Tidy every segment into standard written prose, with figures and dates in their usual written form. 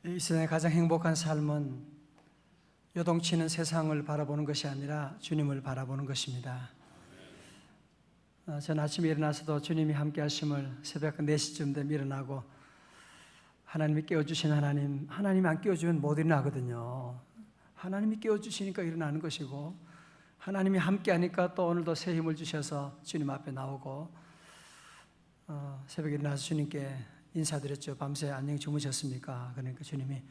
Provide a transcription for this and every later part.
이 세상의 가장 행복한 삶은 요동치는 세상을 바라보는 것이 아니라 주님을 바라보는 것입니다. 저는 아침에 일어나서도 주님이 함께 하심을 새벽 4시쯤 되면 일어나고 하나님이 깨워주신 하나님이 안 깨워주면 못 일어나거든요. 하나님이 깨워주시니까 일어나는 것이고, 하나님이 함께 하니까 또 오늘도 새 힘을 주셔서 주님 앞에 나오고, 새벽에 일어나서 주님께 인사드렸죠. 밤새 안녕 주무셨습니까? 그러니까 주님이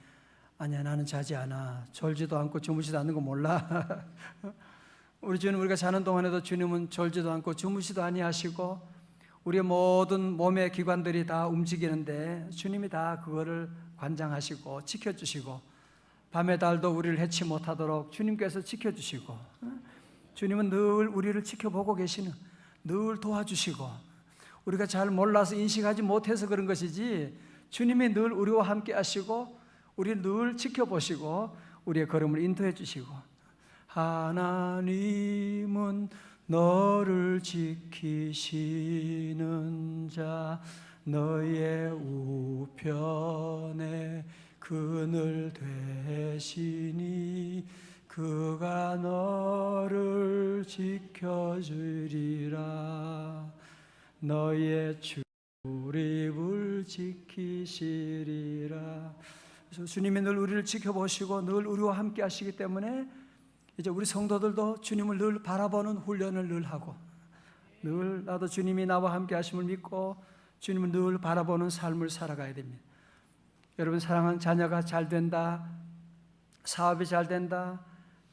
아니야, 나는 자지 않아. 졸지도 않고 주무지도 않는 거 몰라? 우리 주님, 우리가 자는 동안에도 주님은 졸지도 않고 주무시도 아니하시고 우리의 모든 몸의 기관들이 다 움직이는데 주님이 다 그거를 관장하시고 지켜주시고, 밤의 달도 우리를 해치 못하도록 주님께서 지켜주시고, 주님은 늘 우리를 지켜보고 계시는, 늘 도와주시고, 우리가 잘 몰라서 인식하지 못해서 그런 것이지 주님이 늘 우리와 함께 하시고 우리를 늘 지켜보시고 우리의 걸음을 인도해 주시고, 하나님은 너를 지키시는 자, 너의 우편에 그늘 되시니 그가 너를 지켜주리라. 너의 출입을 지키시리라. 그래서 주님이 늘 우리를 지켜보시고 늘 우리와 함께 하시기 때문에 이제 우리 성도들도 주님을 늘 바라보는 훈련을 늘 하고, 늘 나도 주님이 나와 함께 하심을 믿고 주님을 늘 바라보는 삶을 살아가야 됩니다. 여러분, 사랑하는 자녀가 잘 된다, 사업이 잘 된다,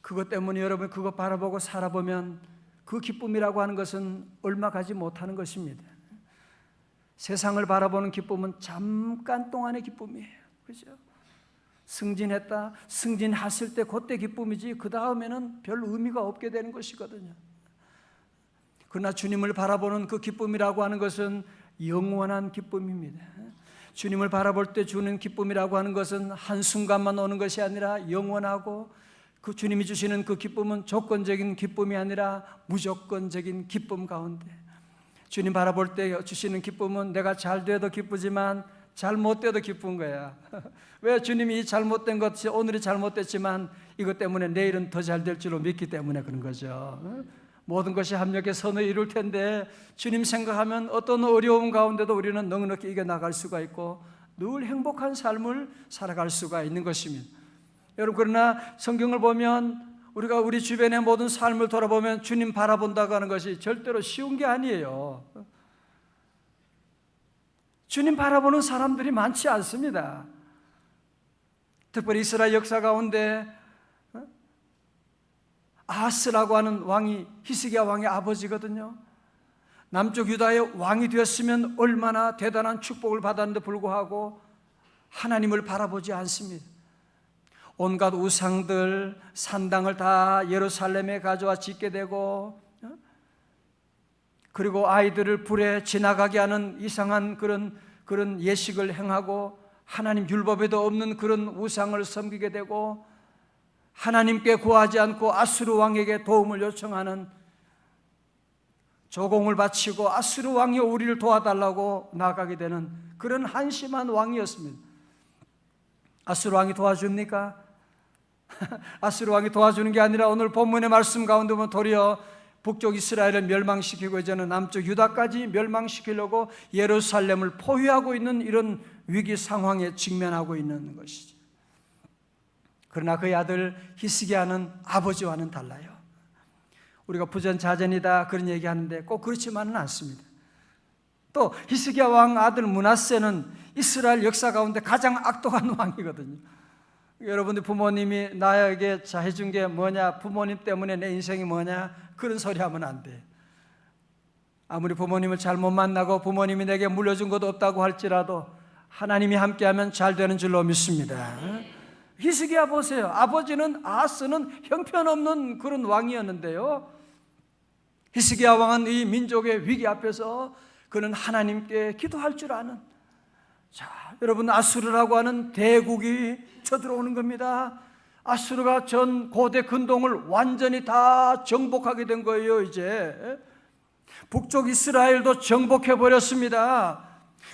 그것 때문에 여러분 그거 바라보고 살아보면 그 기쁨이라고 하는 것은 얼마 가지 못하는 것입니다. 세상을 바라보는 기쁨은 잠깐 동안의 기쁨이에요. 그렇죠? 승진했다, 승진했을 때 그때 기쁨이지 그 다음에는 별 의미가 없게 되는 것이거든요. 그러나 주님을 바라보는 그 기쁨이라고 하는 것은 영원한 기쁨입니다. 주님을 바라볼 때 주는 기쁨이라고 하는 것은 한순간만 오는 것이 아니라 영원하고, 그 주님이 주시는 그 기쁨은 조건적인 기쁨이 아니라 무조건적인 기쁨 가운데, 주님 바라볼 때 주시는 기쁨은 내가 잘 돼도 기쁘지만 잘못돼도 기쁜 거야. 왜? 주님이 잘못된 것이 오늘이 잘못됐지만 이것 때문에 내일은 더 잘 될 줄로 믿기 때문에 그런 거죠. 모든 것이 합력해 선을 이룰 텐데 주님 생각하면 어떤 어려움 가운데도 우리는 넉넉히 이겨나갈 수가 있고 늘 행복한 삶을 살아갈 수가 있는 것입니다. 여러분, 그러나 성경을 보면 우리가 우리 주변의 모든 삶을 돌아보면 주님 바라본다고 하는 것이 절대로 쉬운 게 아니에요. 주님 바라보는 사람들이 많지 않습니다. 특별히 이스라엘 역사 가운데 아하스라고 하는 왕이 히스기야 왕의 아버지거든요. 남쪽 유다의 왕이 되었으면 얼마나 대단한 축복을 받았는데 불구하고 하나님을 바라보지 않습니다. 온갖 우상들, 산당을 다 예루살렘에 가져와 짓게 되고, 그리고 아이들을 불에 지나가게 하는 이상한 그런 예식을 행하고 하나님 율법에도 없는 그런 우상을 섬기게 되고, 하나님께 구하지 않고 아수르 왕에게 도움을 요청하는, 조공을 바치고 아수르 왕이 우리를 도와달라고 나아가게 되는 그런 한심한 왕이었습니다. 아수르 왕이 도와줍니까? 아수르 왕이 도와주는 게 아니라 오늘 본문의 말씀 가운데 보면 도리어 북쪽 이스라엘을 멸망시키고 이제는 남쪽 유다까지 멸망시키려고 예루살렘을 포위하고 있는 이런 위기 상황에 직면하고 있는 것이죠. 그러나 그의 아들 히스기야는 아버지와는 달라요. 우리가 부전자전이다 그런 얘기하는데 꼭 그렇지만은 않습니다. 또 히스기야 왕 아들 므낫세는 이스라엘 역사 가운데 가장 악독한 왕이거든요. 여러분들 부모님이 나에게 해준 게 뭐냐, 부모님 때문에 내 인생이 뭐냐, 그런 소리 하면 안 돼. 아무리 부모님을 잘못 만나고 부모님이 내게 물려준 것도 없다고 할지라도 하나님이 함께하면 잘 되는 줄로 믿습니다. 히스기야 보세요. 아버지는 아하스는 형편없는 그런 왕이었는데요, 히스기야 왕은 이 민족의 위기 앞에서 그는 하나님께 기도할 줄 아는, 자, 여러분, 아수르라고 하는 대국이 쳐들어오는 겁니다. 아수르가 전 고대 근동을 완전히 다 정복하게 된 거예요. 이제 북쪽 이스라엘도 정복해 버렸습니다.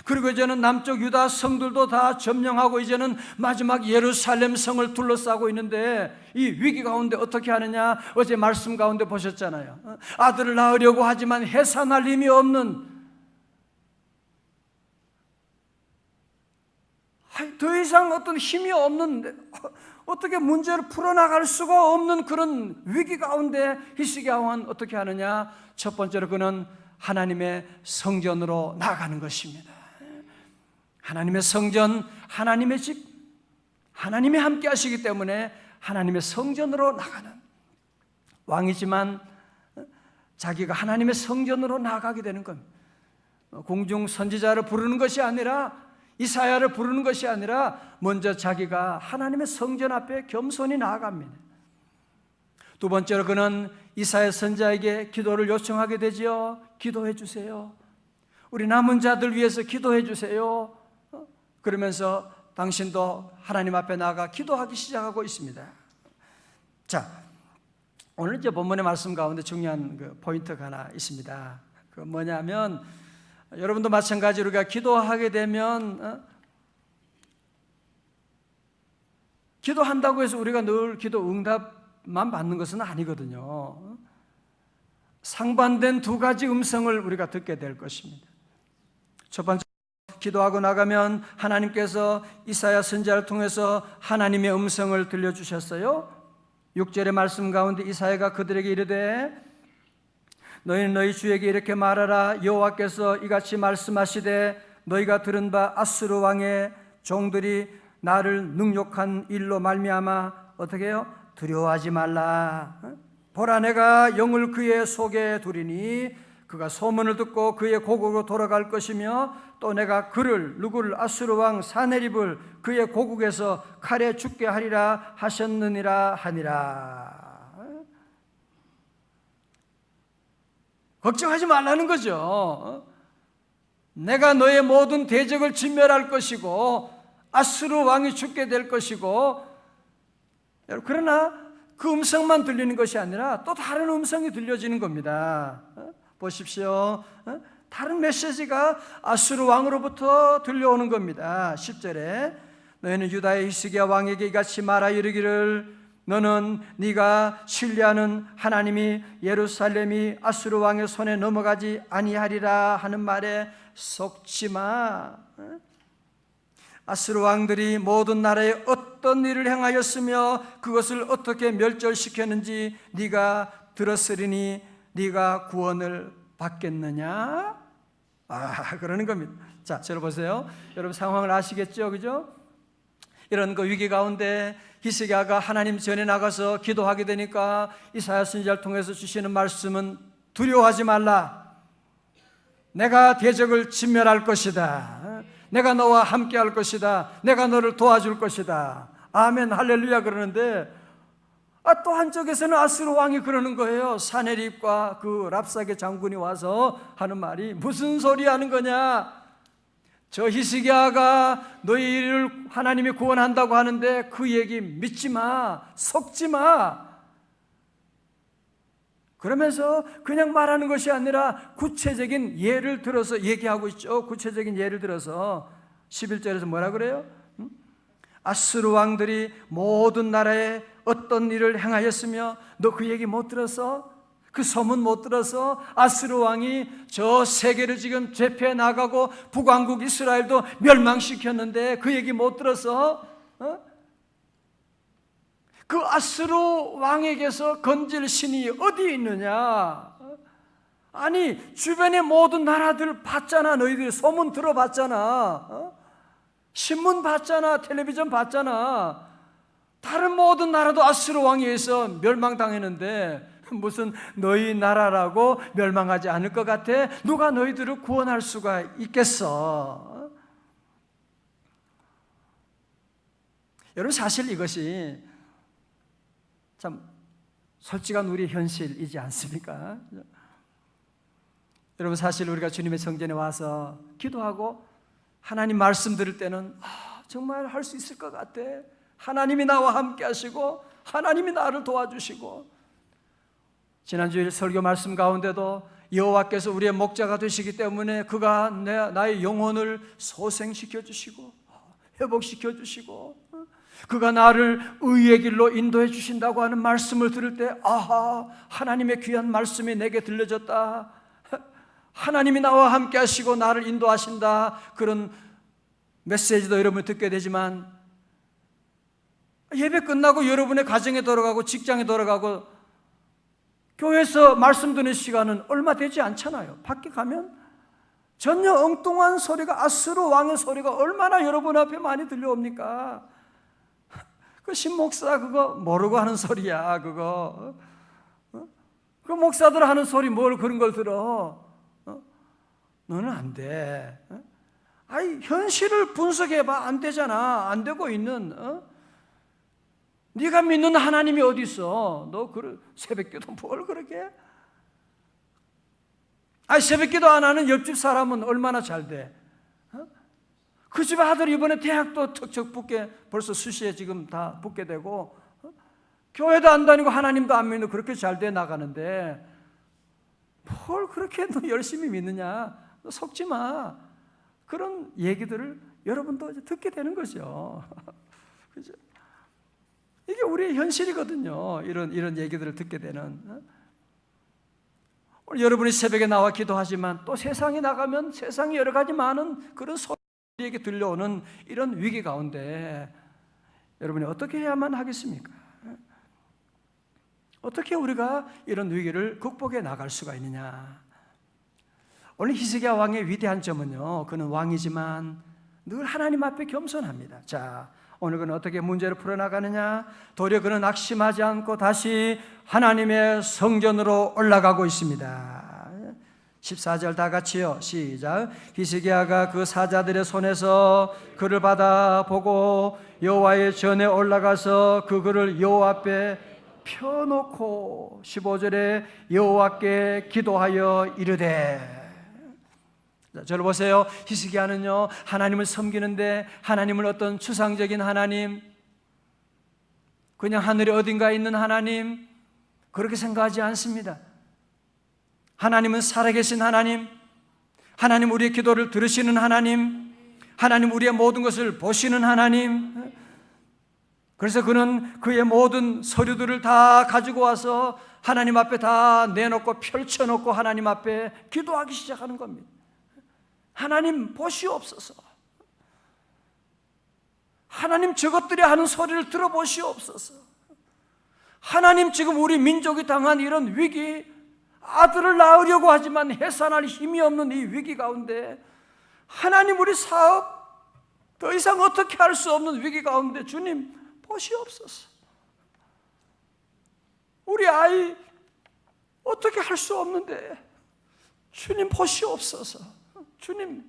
그리고 이제는 남쪽 유다 성들도 다 점령하고 이제는 마지막 예루살렘 성을 둘러싸고 있는데, 이 위기 가운데 어떻게 하느냐? 어제 말씀 가운데 보셨잖아요. 아들을 낳으려고 하지만 해산할 힘이 없는, 더 이상 어떤 힘이 없는, 어떻게 문제를 풀어나갈 수가 없는 그런 위기 가운데 히스기야 왕은 어떻게 하느냐? 첫 번째로 그는 하나님의 성전으로 나아가는 것입니다. 하나님의 성전, 하나님의 집, 하나님이 함께 하시기 때문에 하나님의 성전으로 나가는 왕이지만 자기가 하나님의 성전으로 나아가게 되는 겁니다. 공중 선지자를 부르는 것이 아니라, 이사야를 부르는 것이 아니라 먼저 자기가 하나님의 성전 앞에 겸손히 나아갑니다. 두 번째로 그는 이사야 선지자에게 기도를 요청하게 되지요. 기도해 주세요. 우리 남은 자들 위해서 기도해 주세요. 그러면서 당신도 하나님 앞에 나아가 기도하기 시작하고 있습니다. 자, 오늘 이제 본문의 말씀 가운데 중요한 그 포인트가 하나 있습니다. 그 뭐냐면, 여러분도 마찬가지로 우리가 기도하게 되면 기도한다고 해서 우리가 늘 기도 응답만 받는 것은 아니거든요. 상반된 두 가지 음성을 우리가 듣게 될 것입니다. 첫 번째, 기도하고 나가면 하나님께서 이사야 선지자를 통해서 하나님의 음성을 들려주셨어요. 6절의 말씀 가운데 이사야가 그들에게 이르되 너희는 너희 주에게 이렇게 말하라. 여호와께서 이같이 말씀하시되 너희가 들은 바 아수르 왕의 종들이 나를 능욕한 일로 말미암아 어떻게 해요? 두려워하지 말라. 보라, 내가 영을 그의 속에 두리니 그가 소문을 듣고 그의 고국으로 돌아갈 것이며, 또 내가 그를, 누구를? 아수르 왕 사네립을 그의 고국에서 칼에 죽게 하리라 하셨느니라 하니라. 걱정하지 말라는 거죠. 내가 너의 모든 대적을 진멸할 것이고 아수르 왕이 죽게 될 것이고, 그러나 그 음성만 들리는 것이 아니라 또 다른 음성이 들려지는 겁니다. 보십시오. 다른 메시지가 아수르 왕으로부터 들려오는 겁니다. 10절에 너희는 유다의 히스기야 왕에게 이같이 말하 이르기를 너는 네가 신뢰하는 하나님이 예루살렘이 아수르 왕의 손에 넘어가지 아니하리라 하는 말에 속지 마. 아수르 왕들이 모든 나라에 어떤 일을 행하였으며 그것을 어떻게 멸절시켰는지 네가 들었으리니 네가 구원을 받겠느냐? 그러는 겁니다. 자, 여러분 보세요. 여러분 상황을 아시겠죠? 그죠? 이런 그 위기 가운데 히스기야가 하나님 전에 나가서 기도하게 되니까 이사야 선지자를 통해서 주시는 말씀은 두려워하지 말라. 내가 대적을 진멸할 것이다. 내가 너와 함께 할 것이다. 내가 너를 도와줄 것이다. 아멘, 할렐루야 그러는데, 또 한쪽에서는 아수르 왕이 그러는 거예요. 사네립과 그 랍사게 장군이 와서 하는 말이 무슨 소리 하는 거냐? 저 히스기야가 너희를 하나님이 구원한다고 하는데 그 얘기 믿지 마, 속지 마. 그러면서 그냥 말하는 것이 아니라 구체적인 예를 들어서 얘기하고 있죠. 구체적인 예를 들어서 11절에서 뭐라 그래요? 아수르 왕들이 모든 나라에 어떤 일을 행하였으며 너 그 얘기 못 들었어? 그 소문 못 들어서? 아수르 왕이 저 세계를 지금 제패해 나가고 북왕국 이스라엘도 멸망시켰는데 그 얘기 못 들어서? 그 아수르 왕에게서 건질 신이 어디 있느냐? 아니 주변의 모든 나라들 봤잖아. 너희들 소문 들어봤잖아. 신문 봤잖아. 텔레비전 봤잖아. 다른 모든 나라도 아수르 왕에 의해서 멸망당했는데 무슨 너희 나라라고 멸망하지 않을 것 같아? 누가 너희들을 구원할 수가 있겠어? 여러분 사실 이것이 참 솔직한 우리 현실이지 않습니까? 여러분 사실 우리가 주님의 성전에 와서 기도하고 하나님 말씀 들을 때는 정말 할 수 있을 것 같아. 하나님이 나와 함께 하시고 하나님이 나를 도와주시고, 지난주에 설교 말씀 가운데도 여호와께서 우리의 목자가 되시기 때문에 그가 나의 영혼을 소생시켜 주시고 회복시켜 주시고 그가 나를 의의 길로 인도해 주신다고 하는 말씀을 들을 때 아하, 하나님의 귀한 말씀이 내게 들려졌다. 하나님이 나와 함께 하시고 나를 인도하신다. 그런 메시지도 여러분이 듣게 되지만 예배 끝나고 여러분의 가정에 돌아가고 직장에 돌아가고 교회에서 말씀 듣는 시간은 얼마 되지 않잖아요. 밖에 가면 전혀 엉뚱한 소리가, 아스루 왕의 소리가 얼마나 여러분 앞에 많이 들려옵니까? 그 신목사 그거 모르고 하는 소리야. 그거 그 목사들 하는 소리 뭘 그런 걸 들어? 너는 안 돼. 아이, 현실을 분석해봐. 안 되잖아. 안 되고 있는 네가 믿는 하나님이 어디 있어? 너 새벽기도 뭘 그렇게? 아니, 새벽기도 안 하는 옆집 사람은 얼마나 잘 돼? 그 집 아들 이번에 대학도 척척 붙게, 벌써 수시에 지금 다 붙게 되고 교회도 안 다니고 하나님도 안 믿는 그렇게 잘 돼 나가는데 뭘 그렇게 너 열심히 믿느냐? 너 속지 마. 그런 얘기들을 여러분도 이제 듣게 되는 거죠. 그죠? 이게 우리의 현실이거든요. 이런 얘기들을 듣게 되는. 오늘 여러분이 새벽에 나와 기도하지만 또 세상에 나가면 세상에 여러 가지 많은 그런 소리에게 들려오는 이런 위기 가운데 여러분이 어떻게 해야만 하겠습니까? 어떻게 우리가 이런 위기를 극복해 나갈 수가 있느냐? 오늘 히스기야 왕의 위대한 점은요, 그는 왕이지만 늘 하나님 앞에 겸손합니다. 자, 오늘 그는 어떻게 문제를 풀어나가느냐? 도리어 그는 낙심하지 않고 다시 하나님의 성전으로 올라가고 있습니다. 14절 다 같이요. 시작. 히스기야가 그 사자들의 손에서 글을 받아 보고 여호와의 전에 올라가서 그 글을 여호와 앞에 펴놓고 15절에 여호와께 기도하여 이르되. 저를 보세요. 히스기야는요, 하나님을 섬기는데 하나님을 어떤 추상적인 하나님, 그냥 하늘에 어딘가에 있는 하나님, 그렇게 생각하지 않습니다. 하나님은 살아계신 하나님, 하나님 우리의 기도를 들으시는 하나님, 하나님 우리의 모든 것을 보시는 하나님. 그래서 그는 그의 모든 서류들을 다 가지고 와서 하나님 앞에 다 내놓고 펼쳐놓고 하나님 앞에 기도하기 시작하는 겁니다. 하나님 보시옵소서. 하나님 저것들이 하는 소리를 들어보시옵소서. 하나님 지금 우리 민족이 당한 이런 위기, 아들을 낳으려고 하지만 해산할 힘이 없는 이 위기 가운데 하나님 우리 사업 더 이상 어떻게 할 수 없는 위기 가운데 주님 보시옵소서. 우리 아이 어떻게 할 수 없는데 주님 보시옵소서. 주님,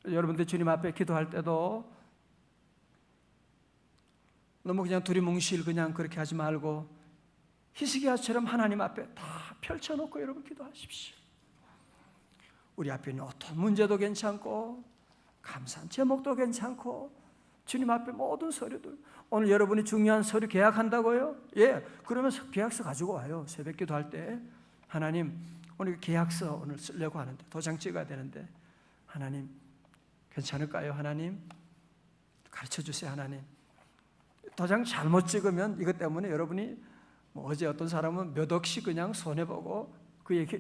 여러분들 주님 앞에 기도할 때도 너무 그냥 두리뭉실 그냥 그렇게 하지 말고 히스기야처럼 하나님 앞에 다 펼쳐놓고 여러분 기도하십시오. 우리 앞에 있는 어떤 문제도 괜찮고 감사한 제목도 괜찮고 주님 앞에 모든 서류들, 오늘 여러분이 중요한 서류 계약한다고요? 예, 그러면 계약서 가지고 와요. 새벽 기도할 때 하나님 오늘 계약서 오늘 쓰려고 하는데 도장 찍어야 되는데 하나님 괜찮을까요? 하나님 가르쳐 주세요. 하나님 도장 잘못 찍으면 이것 때문에 여러분이 어제 어떤 사람은 몇 억씩 그냥 손해보고 그 얘기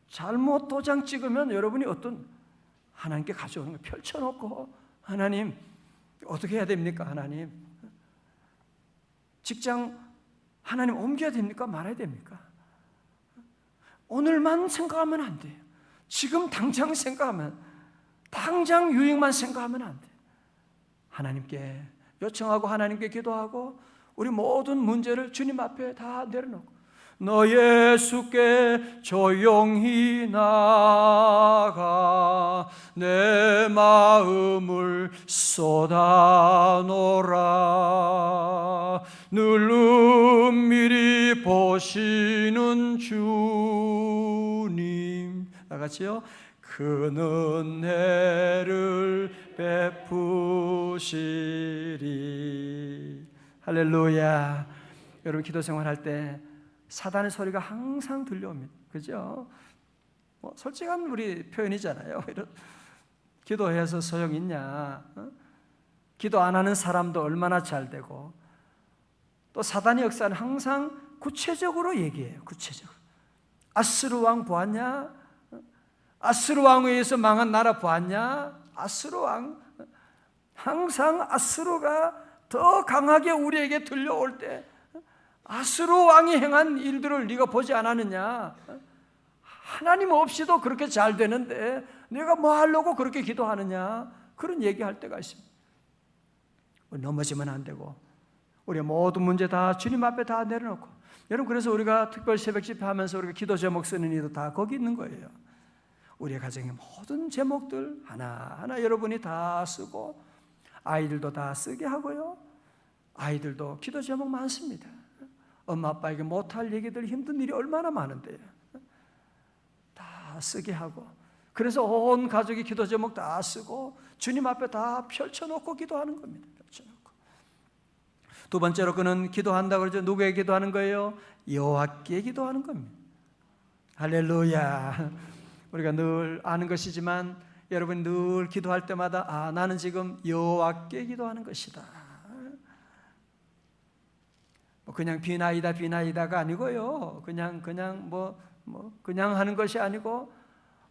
잘못 도장 찍으면 여러분이 어떤 하나님께 가져오는 걸 펼쳐놓고 하나님 어떻게 해야 됩니까? 하나님 직장 하나님 옮겨야 됩니까? 말아야 됩니까? 오늘만 생각하면 안 돼요. 지금 당장 생각하면, 당장 유익만 생각하면 안 돼요. 하나님께 요청하고 하나님께 기도하고 우리 모든 문제를 주님 앞에 다 내려놓고 너 예수께 조용히 나가 내 마음을 쏟아놓으라. 늘 은밀히 보시는 주님, 다 같이요. 그 은혜를 베푸시리. 할렐루야. 여러분 기도 생활할 때 사단의 소리가 항상 들려옵니다. 그죠? 뭐 솔직한 우리 표현이잖아요. 기도해서 소용있냐? 기도 안 하는 사람도 얼마나 잘 되고, 또 사단의 역사는 항상 구체적으로 얘기해요. 구체적으로. 아스루 왕 보았냐? 아스루 왕에 의해서 망한 나라 보았냐? 아스루 왕. 항상 아스루가 더 강하게 우리에게 들려올 때, 아스루 왕이 행한 일들을 네가 보지 않았느냐? 하나님 없이도 그렇게 잘 되는데 내가 뭐 하려고 그렇게 기도하느냐? 그런 얘기할 때가 있습니다. 넘어지면 안 되고, 우리의 모든 문제 다 주님 앞에 다 내려놓고. 여러분, 그래서 우리가 특별 새벽 집회하면서 우리가 기도 제목 쓰는 이도 다 거기 있는 거예요. 우리의 가정의 모든 제목들 하나하나 여러분이 다 쓰고, 아이들도 다 쓰게 하고요. 아이들도 기도 제목 많습니다. 엄마 아빠에게 못할 얘기들, 힘든 일이 얼마나 많은데요. 다 쓰게 하고, 그래서 온 가족이 기도 제목 다 쓰고 주님 앞에 다 펼쳐놓고 기도하는 겁니다. 펼쳐놓고. 두 번째로 그는 기도한다고 그러죠. 누구에게 기도하는 거예요? 여호와께 기도하는 겁니다. 할렐루야. 우리가 늘 아는 것이지만 여러분 늘 기도할 때마다 나는 지금 여호와께 기도하는 것이다. 그냥 비나이다가 아니고요. 그냥 하는 것이 아니고,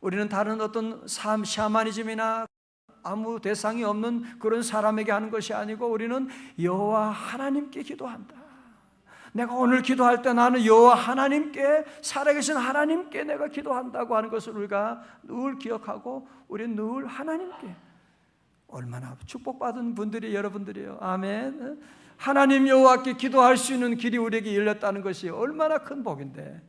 우리는 다른 어떤 샤머니즘이나 아무 대상이 없는 그런 사람에게 하는 것이 아니고, 우리는 여호와 하나님께 기도한다. 내가 오늘 기도할 때 나는 여호와 하나님께, 살아계신 하나님께 내가 기도한다고 하는 것을 우리가 늘 기억하고, 우리는 늘 하나님께. 얼마나 축복받은 분들이 여러분들이에요. 아멘. 하나님 여호와께 기도할 수 있는 길이 우리에게 열렸다는 것이 얼마나 큰 복인데,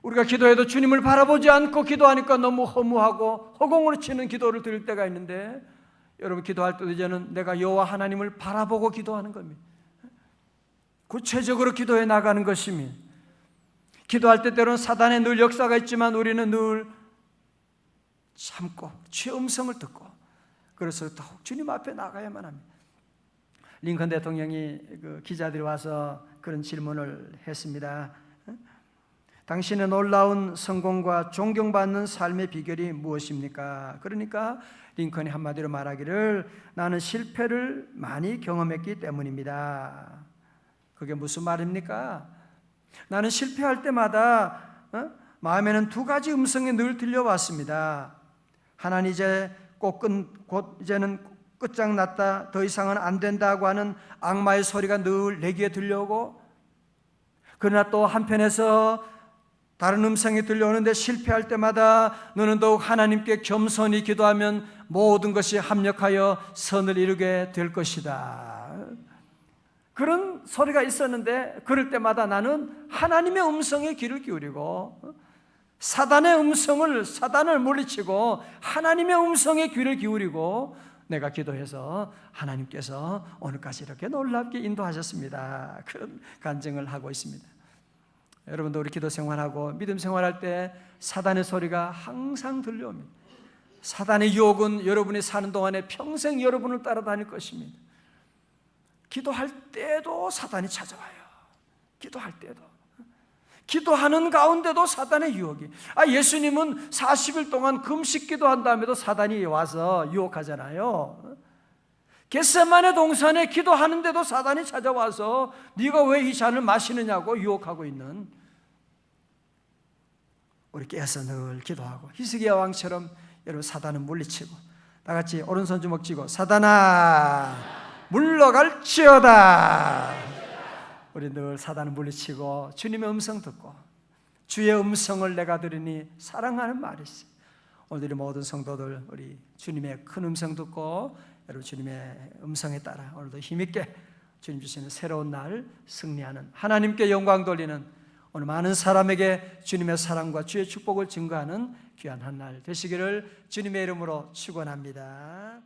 우리가 기도해도 주님을 바라보지 않고 기도하니까 너무 허무하고 허공으로 치는 기도를 드릴 때가 있는데, 여러분 기도할 때도 이제는 내가 여호와 하나님을 바라보고 기도하는 겁니다. 구체적으로 기도해 나가는 것입니다. 기도할 때 때로는 사단의 늘 역사가 있지만 우리는 늘 참고 주의 음성을 듣고, 그래서 더욱 주님 앞에 나가야만 합니다. 링컨 대통령이 기자들이 와서 그런 질문을 했습니다. 당신의 놀라운 성공과 존경받는 삶의 비결이 무엇입니까? 그러니까 링컨이 한마디로 말하기를, 나는 실패를 많이 경험했기 때문입니다. 그게 무슨 말입니까? 나는 실패할 때마다 마음에는 두 가지 음성이 늘 들려왔습니다. 하나는 이제는 끝장났다, 더 이상은 안 된다고 하는 악마의 소리가 늘 내 귀에 들려오고, 그러나 또 한편에서 다른 음성이 들려오는데, 실패할 때마다 너는 더욱 하나님께 겸손히 기도하면 모든 것이 합력하여 선을 이루게 될 것이다. 그런 소리가 있었는데, 그럴 때마다 나는 하나님의 음성에 귀를 기울이고, 사단을 물리치고 하나님의 음성에 귀를 기울이고 내가 기도해서 하나님께서 오늘까지 이렇게 놀랍게 인도하셨습니다. 그런 간증을 하고 있습니다. 여러분도 우리 기도 생활하고 믿음 생활할 때 사단의 소리가 항상 들려옵니다. 사단의 유혹은 여러분이 사는 동안에 평생 여러분을 따라다닐 것입니다. 기도할 때도 사단이 찾아와요. 기도할 때도. 기도하는 가운데도 사단의 유혹이. 예수님은 40일 동안 금식 기도한 다음에도 사단이 와서 유혹하잖아요. 겟세마네 동산에 기도하는데도 사단이 찾아와서 네가 왜 이 잔을 마시느냐고 유혹하고 있는, 우리 깨어서 늘 기도하고 히스기야 왕처럼 여러분 사단은 물리치고, 다 같이 오른손 주먹 쥐고 사단아 물러갈지어다. 우리 늘 사단을 물리치고 주님의 음성 듣고, 주의 음성을 내가 들으니 사랑하는 말이 있어요. 오늘 우리 모든 성도들 우리 주님의 큰 음성 듣고 여러분 주님의 음성에 따라 오늘도 힘있게 주님 주시는 새로운 날 승리하는, 하나님께 영광 돌리는, 오늘 많은 사람에게 주님의 사랑과 주의 축복을 증거하는 귀한 한 날 되시기를 주님의 이름으로 축원합니다.